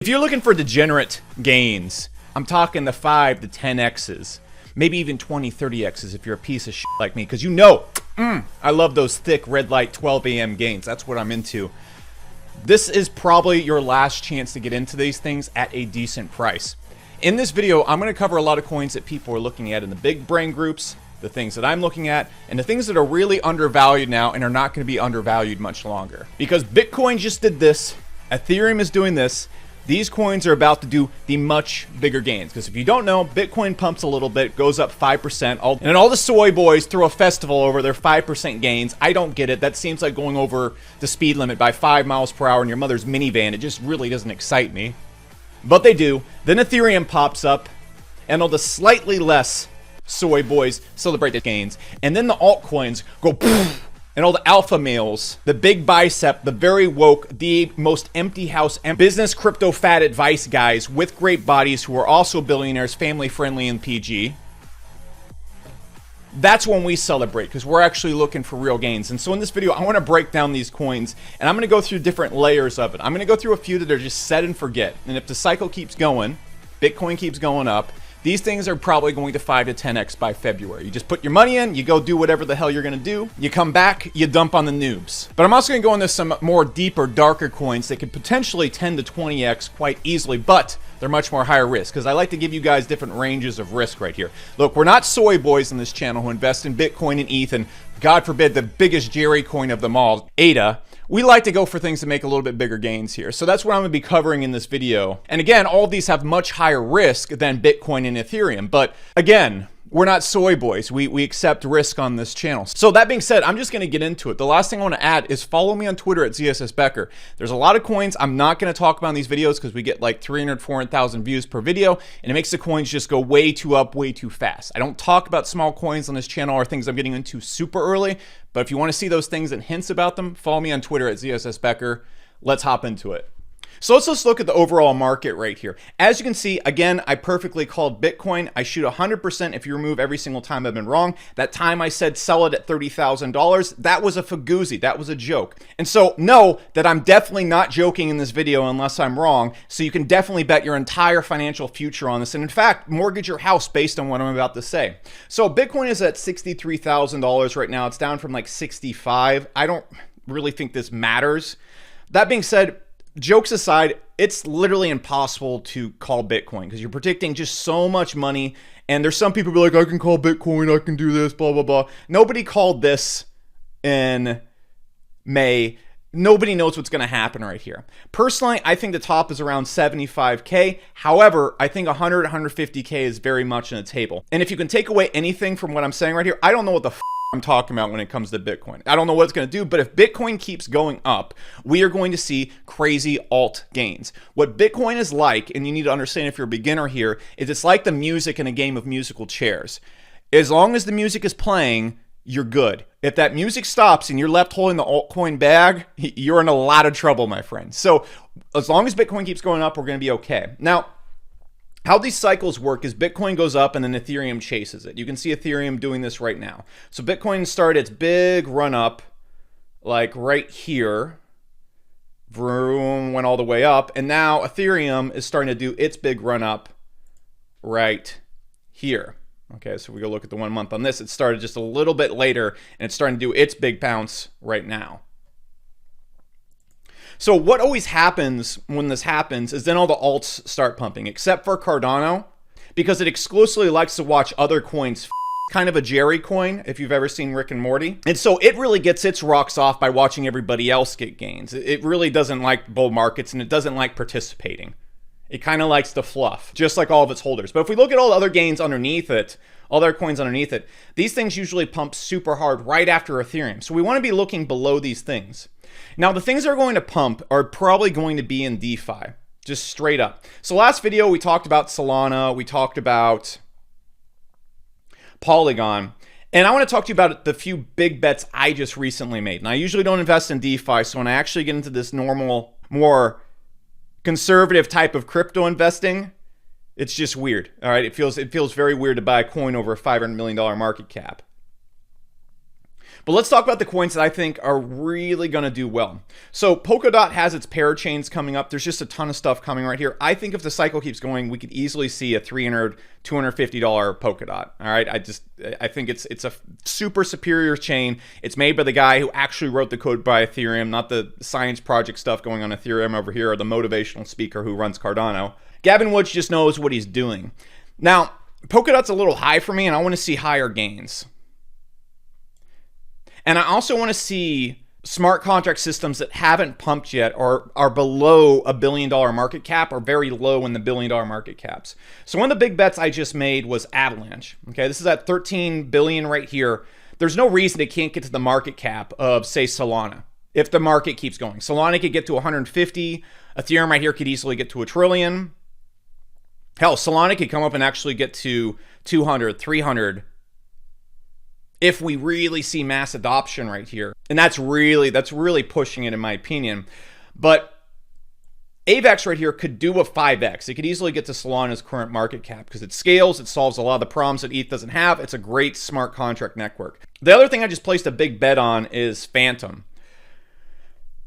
If you're looking for degenerate gains, I'm talking the 5 to 10x's, maybe even 20, 30x's if you're a piece of shit like me, because you know, I love those thick red light 12 a.m. gains. That's what I'm into. This is probably your last chance to get into these things at a decent price. In this video, I'm going to cover a lot of coins that people are looking at in the big brain groups, the things that I'm looking at, and the things that are really undervalued now and are not going to be undervalued much longer. Because Bitcoin just did this, Ethereum is doing this. These coins are about to do the much bigger gains. Because if you don't know, Bitcoin pumps a little bit, goes up 5%. And then all the soy boys throw a festival over their 5% gains. I don't get it. That seems like going over the speed limit by 5 miles per hour in your mother's minivan. It just really doesn't excite me. But they do. Then Ethereum pops up, and all the slightly less soy boys celebrate the gains. And then the altcoins go poof. And all the alpha males, the big bicep, the very woke, the most empty house and business crypto fat advice guys with great bodies who are also billionaires, family friendly and PG. That's when we celebrate, because we're actually looking for real gains. And so in this video, I want to break down these coins, and I'm going to go through different layers of it. I'm going to go through a few that are just set and forget. And if the cycle keeps going, Bitcoin keeps going up, these things are probably going to 5 to 10x by February. You just put your money in, you go do whatever the hell you're going to do, you come back, you dump on the noobs. But I'm also going to go into some more deeper, darker coins that could potentially 10 to 20x quite easily, but they're much more higher risk, because I like to give you guys different ranges of risk right here. Look, we're not soy boys in this channel who invest in Bitcoin and ETH and, God forbid, the biggest Jerry coin of them all, ADA. We like to go for things that make a little bit bigger gains here. So that's what I'm going to be covering in this video. And again, all of these have much higher risk than Bitcoin and Ethereum. But again, we're not soy boys. We accept risk on this channel. So that being said, I'm just going to get into it. The last thing I want to add is follow me on Twitter at ZSSBecker. There's a lot of coins I'm not going to talk about in these videos because we get like 300, 400,000 views per video, and it makes the coins just go way too up, way too fast. I don't talk about small coins on this channel or things I'm getting into super early, but if you want to see those things and hints about them, follow me on Twitter at ZSSBecker. Let's hop into it. So let's just look at the overall market right here. As you can see, again, I perfectly called Bitcoin. I shoot 100% if you remove every single time I've been wrong. That time I said sell it at $30,000, that was a fagoozy, that was a joke. And so know that I'm definitely not joking in this video unless I'm wrong, so you can definitely bet your entire financial future on this. And in fact, mortgage your house based on what I'm about to say. So Bitcoin is at $63,000 right now. It's down from like 65. I don't really think this matters. That being said, jokes aside, it's literally impossible to call Bitcoin because you're predicting just so much money. And there's some people who are like, I can call Bitcoin, I can do this, blah, blah, blah. Nobody called this in May. Nobody knows what's going to happen right here. Personally, I think the top is around 75K. However, I think 100, 150K is very much on the table. And if you can take away anything from what I'm saying right here, I don't know what the I'm talking about when it comes to Bitcoin. I don't know what it's going to do, but if Bitcoin keeps going up, we are going to see crazy alt gains. What Bitcoin is like, and you need to understand if you're a beginner here, is it's like the music in a game of musical chairs. As long as the music is playing, you're good. If that music stops and you're left holding the altcoin bag, you're in a lot of trouble, my friend. So as long as Bitcoin keeps going up, we're going to be okay. Now, how these cycles work is Bitcoin goes up and then Ethereum chases it. You can see Ethereum doing this right now. So Bitcoin started its big run up like right here. Vroom, went all the way up. And now Ethereum is starting to do its big run up right here. Okay, so we go look at the 1 month on this. It started just a little bit later and it's starting to do its big bounce right now. So what always happens when this happens is then all the alts start pumping, except for Cardano, because it exclusively likes to watch other coins, kind of a Jerry coin, if you've ever seen Rick and Morty. And so it really gets its rocks off by watching everybody else get gains. It really doesn't like bull markets, and it doesn't like participating. It kind of likes the fluff, just like all of its holders. But if we look at all the other gains underneath it, all their coins underneath it, these things usually pump super hard right after Ethereum. So we want to be looking below these things. Now, the things that are going to pump are probably going to be in DeFi, just straight up. So last video, we talked about Solana, we talked about Polygon, and I want to talk to you about the few big bets I just recently made. And I usually don't invest in DeFi, so when I actually get into this normal, more conservative type of crypto investing, it's just weird. All right, it feels very weird to buy a coin over a $500 million market cap. But let's talk about the coins that I think are really going to do well. So Polkadot has its parachains coming up. There's just a ton of stuff coming right here. I think if the cycle keeps going, we could easily see a $300, $250 Polkadot. All right. I think it's a super superior chain. It's made by the guy who actually wrote the code by Ethereum, not the science project stuff going on Ethereum over here, or the motivational speaker who runs Cardano. Gavin Woods just knows what he's doing. Now, Polkadot's a little high for me, and I want to see higher gains. And I also want to see smart contract systems that haven't pumped yet or are below $1 billion market cap or very low in the $1 billion market caps. So one of the big bets I just made was Avalanche. Okay, this is at 13 billion right here. There's no reason it can't get to the market cap of, say, Solana if the market keeps going. Solana could get to 150. Ethereum right here could easily get to $1 trillion. Hell, Solana could come up and actually get to 200, 300 if we really see mass adoption right here. And that's really pushing it in my opinion. But AVAX right here could do a 5x. It could easily get to Solana's current market cap because it scales, it solves a lot of the problems that ETH doesn't have. It's a great smart contract network. The other thing I just placed a big bet on is Phantom.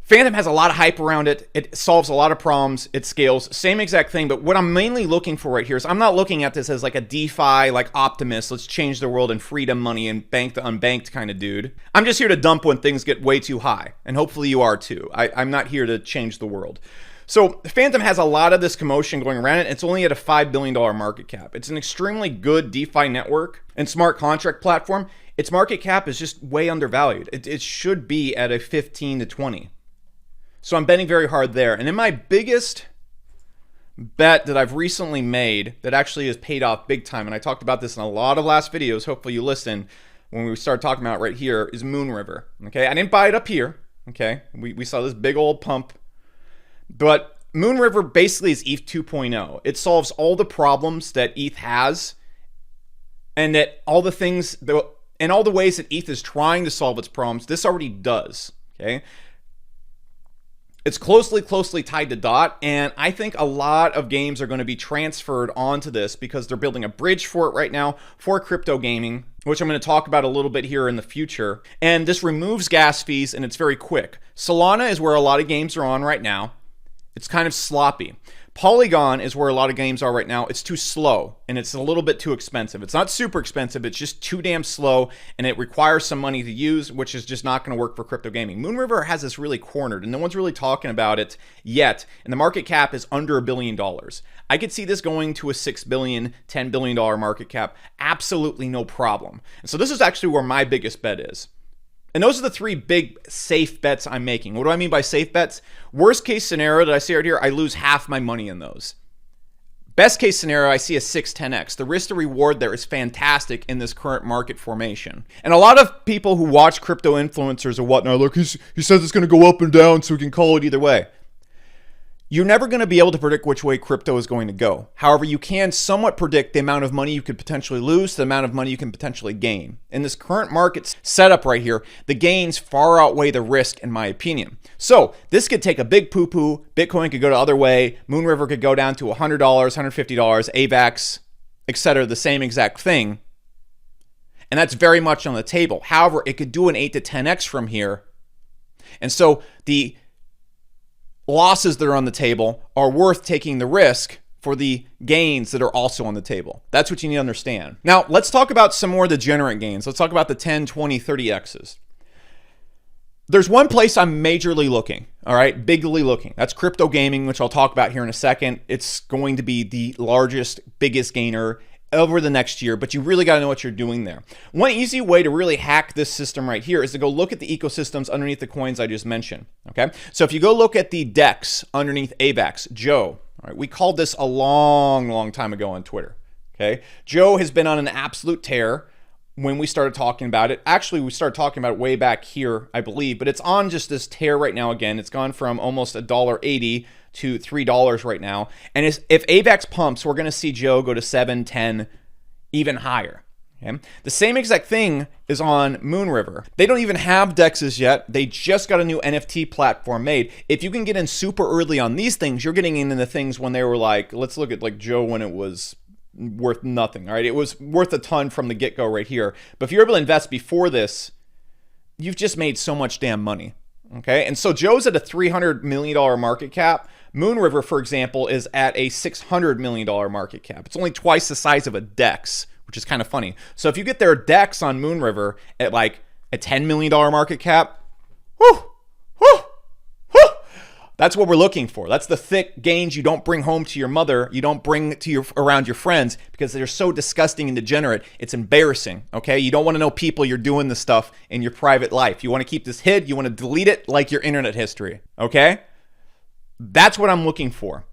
Phantom has a lot of hype around it. It solves a lot of problems. It scales. Same exact thing. But what I'm mainly looking for right here is I'm not looking at this as like a DeFi, like Optimus, let's change the world and freedom money and bank the unbanked kind of dude. I'm just here to dump when things get way too high. And hopefully you are too. I'm not here to change the world. So Phantom has a lot of this commotion going around it. It's only at a $5 billion market cap. It's an extremely good DeFi network and smart contract platform. Its market cap is just way undervalued. It should be at a 15 to 20. So I'm betting very hard there. And then my biggest bet that I've recently made that actually has paid off big time, and I talked about this in a lot of last videos, hopefully you listened when we started talking about it right here, is Moonriver. Okay, I didn't buy it up here. Okay, we saw this big old pump. But Moonriver basically is ETH 2.0. It solves all the problems that ETH has, and that all the things, and all the ways that ETH is trying to solve its problems, this already does. Okay. It's closely tied to DOT, and I think a lot of games are going to be transferred onto this because they're building a bridge for it right now for crypto gaming, which I'm going to talk about a little bit here in the future. And this removes gas fees, and it's very quick. Solana is where a lot of games are on right now. It's kind of sloppy. Polygon is where a lot of games are right now. It's too slow, and it's a little bit too expensive. It's not super expensive. It's just too damn slow, and it requires some money to use, which is just not going to work for crypto gaming. Moonriver has this really cornered, and no one's really talking about it yet, and the market cap is under $1 billion. I could see this going to a $6 billion, $10 billion market cap. Absolutely no problem. And so this is actually where my biggest bet is. And those are the three big safe bets I'm making. What do I mean by safe bets? Worst case scenario that I see right here, I lose half my money in those. Best case scenario, I see a 6-10x. The risk to reward there is fantastic in this current market formation. And a lot of people who watch crypto influencers or whatnot, look, he says it's going to go up and down so we can call it either way. You're never going to be able to predict which way crypto is going to go. However, you can somewhat predict the amount of money you could potentially lose, the amount of money you can potentially gain. In this current market setup right here, the gains far outweigh the risk, in my opinion. So this could take a big poo-poo. Bitcoin could go the other way. Moonriver could go down to $100, $150, AVAX, etc. The same exact thing. And that's very much on the table. However, it could do an 8 to 10x from here. And so the losses that are on the table are worth taking the risk for the gains that are also on the table. That's what you need to understand. Now, let's talk about some more degenerate gains. Let's talk about the 10, 20, 30x's. There's one place I'm majorly looking, all right, bigly looking. That's crypto gaming, which I'll talk about here in a second. It's going to be the largest, biggest gainer over the next year, but you really got to know what you're doing there. One easy way to really hack this system right here is to go look at the ecosystems underneath the coins I just mentioned, okay? So if you go look at the DEX underneath AVAX, Joe, all right, we called this a long time ago on Twitter, okay? Joe has been on an absolute tear when we started talking about it. Actually, we started talking about it way back here, I believe, but it's on just this tear right now again. It's gone from almost $1.80 to $3 right now. And if AVAX pumps, we're going to see Joe go to 7, 10, even higher. Okay? The same exact thing is on Moonriver. They don't even have DEXs yet. They just got a new NFT platform made. If you can get in super early on these things, you're getting into the things when they were like, let's look at like Joe when it was worth nothing. All right, it was worth a ton from the get-go right here. But if you're able to invest before this, you've just made so much damn money. Okay, and so Joe's at a $300 million market cap. Moon River, for example, is at a $600 million market cap. It's only twice the size of a DEX, which is kind of funny. So if you get their DEX on Moon River at like a $10 million market cap, whoo, whoo, whoo, that's what we're looking for. That's the thick gains you don't bring home to your mother, you don't bring to around your friends, because they're so disgusting and degenerate. It's embarrassing, okay? You don't want to know people you're doing this stuff in your private life. You want to keep this hid. You want to delete it like your internet history, okay? That's what I'm looking for.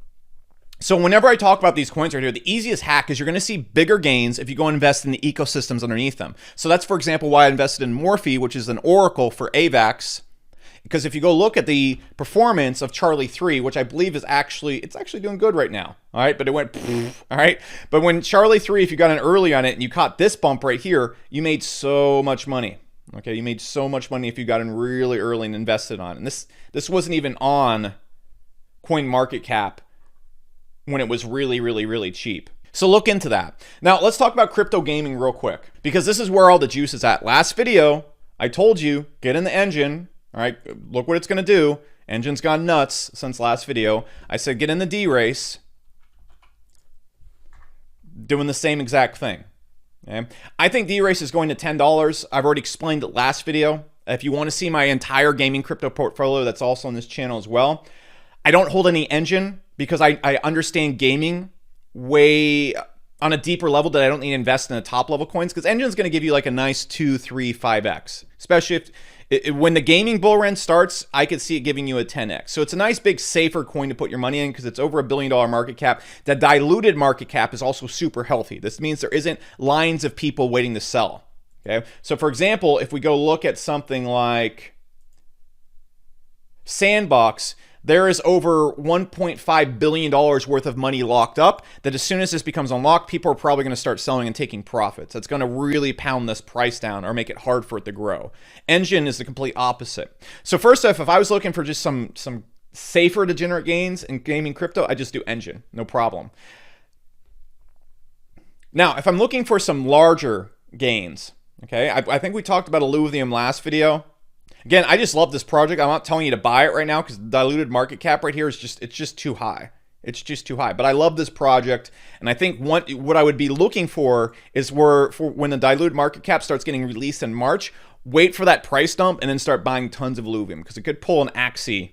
So whenever I talk about these coins right here, the easiest hack is you're going to see bigger gains if you go and invest in the ecosystems underneath them. So that's, for example, why I invested in Morphe, which is an oracle for AVAX. Because if you go look at the performance of Charlie 3, which I believe is actually doing good right now. All right, but it went, all right. But when Charlie 3, if you got in early on it and you caught this bump right here, you made so much money. Okay, you made so much money if you got in really early and invested on it. And this wasn't even on Coin Market Cap when it was really cheap. So look into that. Now let's talk about crypto gaming real quick, because this is where all the juice is at. Last video, I told you, get in the engine. All right, look what it's going to do. Engine's gone nuts since last video. I said get in the D race. Doing the same exact thing. Okay? I think D race is going to $10. I've already explained it last video. If you want to see my entire gaming crypto portfolio, that's also on this channel as well. I don't hold any engine because I understand gaming way on a deeper level that I don't need to invest in the top level coins, because engine's going to give you like a nice 2, 3, 5x, especially if when the gaming bull run starts, I could see it giving you a 10x. So it's a nice big safer coin to put your money in because it's over $1 billion market cap. The diluted market cap is also super healthy. This means there isn't lines of people waiting to sell. Okay, so for example, if we go look at something like Sandbox, there is over $1.5 billion worth of money locked up that as soon as this becomes unlocked, people are probably going to start selling and taking profits. That's going to really pound this price down or make it hard for it to grow. Engine is the complete opposite. So first off, if I was looking for just some safer degenerate gains in gaming crypto, I just do Engine, no problem. Now, if I'm looking for some larger gains, okay, I think we talked about Illuvium last video. Again, I just love this project. I'm not telling you to buy it right now because the diluted market cap right here is just too high. It's just too high. But I love this project, and I think what I would be looking for is for when the diluted market cap starts getting released in March, wait for that price dump and then start buying tons of Illuvium, because it could pull an Axie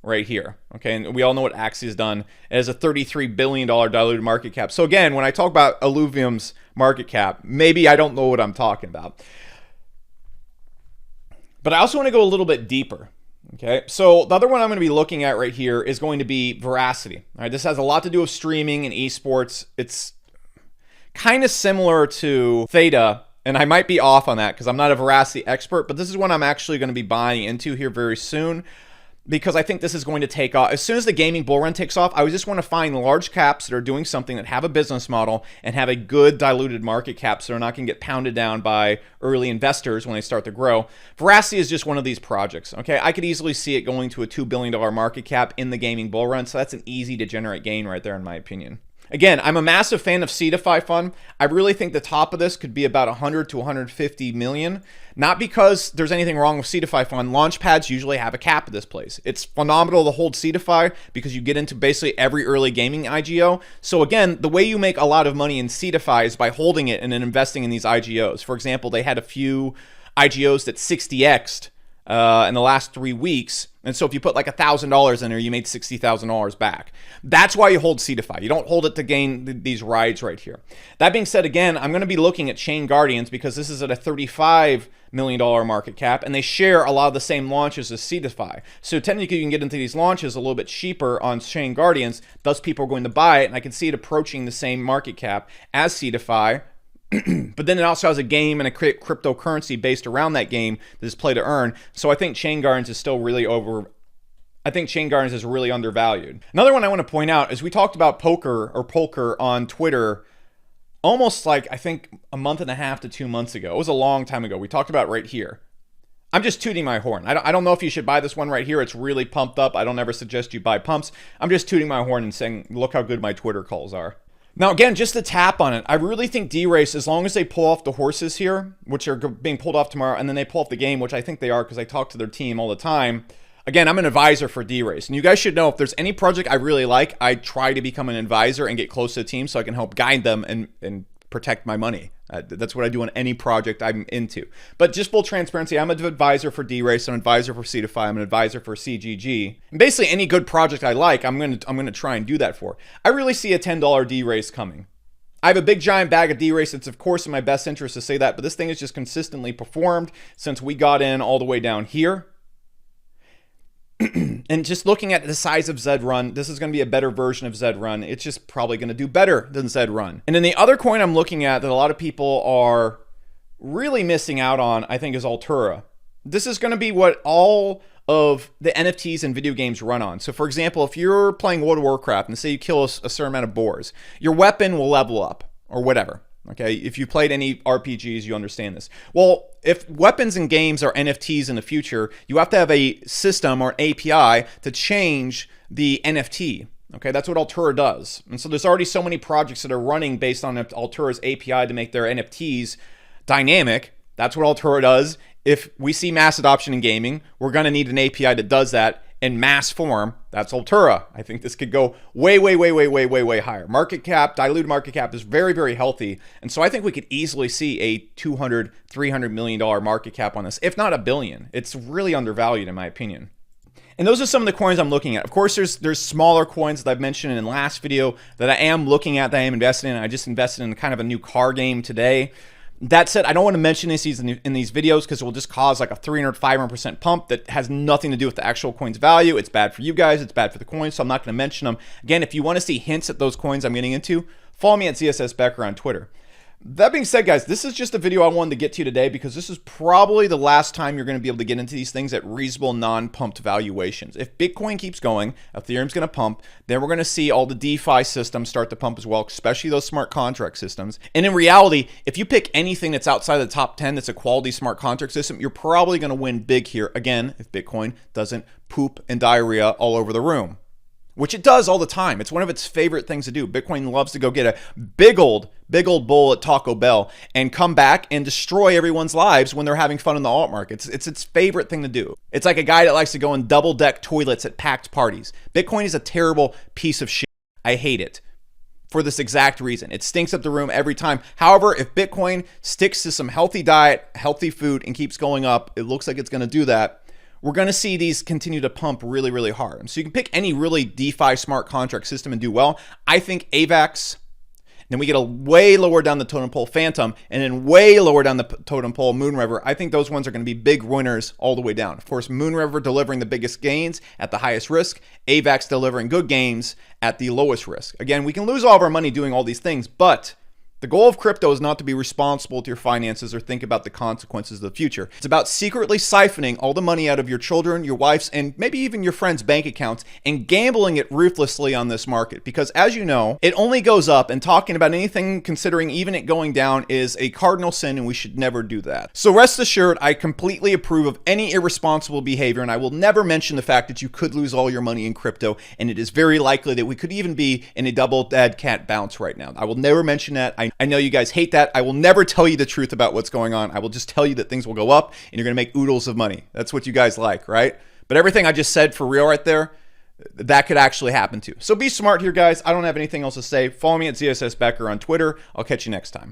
right here. Okay, and we all know what Axie has done. It has a $33 billion diluted market cap. So again, when I talk about Illuvium's market cap, maybe I don't know what I'm talking about. But I also want to go a little bit deeper. Okay, so the other one I'm going to be looking at right here is going to be Veracity. All right, this has a lot to do with streaming and esports. It's kind of similar to Theta, and I might be off on that because I'm not a Veracity expert, but this is one I'm actually going to be buying into here very soon, because I think this is going to take off. As soon as the gaming bull run takes off, I just want to find large caps that are doing something, that have a business model and have a good diluted market cap, so they're not going to get pounded down by early investors when they start to grow. Veracity is just one of these projects. Okay, I could easily see it going to a $2 billion market cap in the gaming bull run, so that's an easy to generate gain right there in my opinion. Again, I'm a massive fan of CeDeFi Fund. I really think the top of this could be about 100 to 150 million. Not because there's anything wrong with CeDeFi Fund. Launchpads usually have a cap at this place. It's phenomenal to hold CeDeFi because you get into basically every early gaming IGO. So again, the way you make a lot of money in CeDeFi is by holding it and then investing in these IGOs. For example, they had a few IGOs that 60x'd in the last 3 weeks. And so if you put like $1,000 in there, you made $60,000 back. That's why you hold CeDeFi. You don't hold it to gain these rides right here. That being said, again, I'm going to be looking at Chain Guardians because this is at a $35 million market cap, and they share a lot of the same launches as CeDeFi. So technically, you can get into these launches a little bit cheaper on Chain Guardians. Thus, people are going to buy it, and I can see it approaching the same market cap as CeDeFi. But then it also has a game and a cryptocurrency based around that game that is play to earn. So I think Chain Guardians is still really really undervalued. Another one I want to point out is we talked about Polker on Twitter almost like, I think, a month and a half to 2 months ago. It was a long time ago. We talked about it right here. I'm just tooting my horn. I don't know if you should buy this one right here. It's really pumped up. I don't ever suggest you buy pumps. I'm just tooting my horn and saying, look how good my Twitter calls are. Now, again, just to tap on it, I really think D-Race, as long as they pull off the horses here, which are being pulled off tomorrow, and then they pull off the game, which I think they are because I talk to their team all the time. Again, I'm an advisor for D-Race. And you guys should know, if there's any project I really like, I try to become an advisor and get close to the team so I can help guide them and protect my money. That's what I do on any project I'm into. But just full transparency, I'm an advisor for D-Race, I'm an advisor for C2Fi, I'm an advisor for CGG. And basically, any good project I like, I'm gonna try and do that for. I really see a $10 D-Race coming. I have a big giant bag of D-Race. It's of course in my best interest to say that, but this thing has just consistently performed since we got in all the way down here. And just looking at the size of Zed Run, this is going to be a better version of Zed Run. It's just probably going to do better than Zed Run. And then the other coin I'm looking at that a lot of people are really missing out on, I think, is Altura. This is going to be what all of the NFTs and video games run on. So for example, if you're playing World of Warcraft and say you kill a certain amount of boars, your weapon will level up or whatever. Okay, if you played any RPGs, you understand this. Well, if weapons and games are NFTs in the future, you have to have a system or an API to change the NFT. Okay, that's what Altura does. And so there's already so many projects that are running based on Altura's API to make their NFTs dynamic. That's what Altura does. If we see mass adoption in gaming, we're going to need an API that does that in mass form. That's Altura. I think this could go way higher. Market cap, diluted market cap is very, very healthy. And so I think we could easily see a $200, $300 million market cap on this, if not $1 billion. It's really undervalued in my opinion. And those are some of the coins I'm looking at. Of course, there's smaller coins that I've mentioned in the last video that I am looking at, that I am invested in. I just invested in kind of a new car game today. That said, I don't want to mention these in these videos because it will just cause like a 300, 500% pump that has nothing to do with the actual coin's value. It's bad for you guys. It's bad for the coins, so I'm not going to mention them. Again, if you want to see hints at those coins I'm getting into, follow me at ZSS Becker on Twitter. That being said, guys, this is just a video I wanted to get to today because this is probably the last time you're going to be able to get into these things at reasonable non-pumped valuations. If Bitcoin keeps going, Ethereum's going to pump, then we're going to see all the DeFi systems start to pump as well, especially those smart contract systems. And in reality, if you pick anything that's outside the top 10 that's a quality smart contract system, you're probably going to win big here. Again, if Bitcoin doesn't poop and diarrhea all over the room, which it does all the time. It's one of its favorite things to do. Bitcoin loves to go get a big old bowl at Taco Bell and come back and destroy everyone's lives when they're having fun in the alt market. It's its favorite thing to do. It's like a guy that likes to go in double-deck toilets at packed parties. Bitcoin is a terrible piece of shit. I hate it for this exact reason. It stinks up the room every time. However, if Bitcoin sticks to some healthy diet, healthy food, and keeps going up, it looks like it's going to do that. We're going to see these continue to pump really, really hard. So you can pick any really DeFi smart contract system and do well. I think AVAX, then we get a way lower down the totem pole Phantom, and then way lower down the totem pole Moonriver. I think those ones are going to be big winners all the way down. Of course, Moonriver delivering the biggest gains at the highest risk, AVAX delivering good gains at the lowest risk. Again, we can lose all of our money doing all these things, but the goal of crypto is not to be responsible to your finances or think about the consequences of the future. It's about secretly siphoning all the money out of your children, your wife's, and maybe even your friends' bank accounts and gambling it ruthlessly on this market. Because as you know, it only goes up, and talking about anything considering even it going down is a cardinal sin, and we should never do that. So rest assured, I completely approve of any irresponsible behavior, and I will never mention the fact that you could lose all your money in crypto, and it is very likely that we could even be in a double dead cat bounce right now. I will never mention that. I know you guys hate that. I will never tell you the truth about what's going on. I will just tell you that things will go up and you're going to make oodles of money. That's what you guys like, right? But everything I just said for real right there, that could actually happen too. So be smart here, guys. I don't have anything else to say. Follow me at ZSS Becker on Twitter. I'll catch you next time.